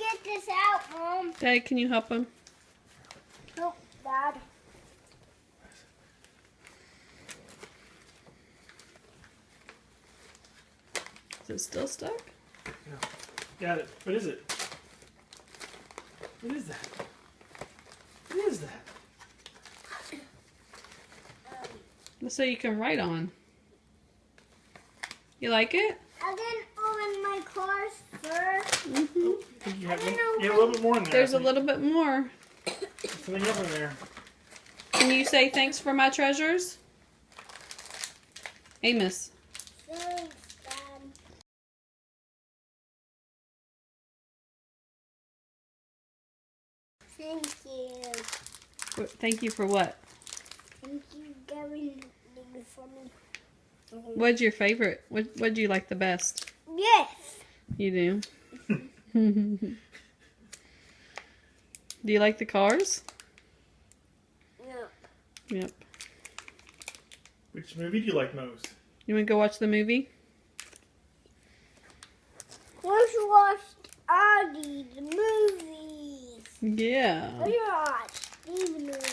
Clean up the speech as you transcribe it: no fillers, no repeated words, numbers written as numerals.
get this out, Mom. Dad, can you help him? Oh, Dad. Is it still stuck? Yeah. Got it. What is it? What is that? What is that? That's so you can write on. You like it? I didn't open my cards first. Mm-hmm. I think you have a little bit more in there. There's a little bit more. There's something else in there. Can you say thanks for my treasures? Amos. Thanks, Dad. Thank you. Thank you for what? Thank you, Gavin, for me. What's your favorite? What do you like the best? Yes. You do? Do you like the cars? Yep. Yep. Which movie do you like most? You want to go watch the movie? Let's watch Audie, the movies. Yeah. Let's watch these movies.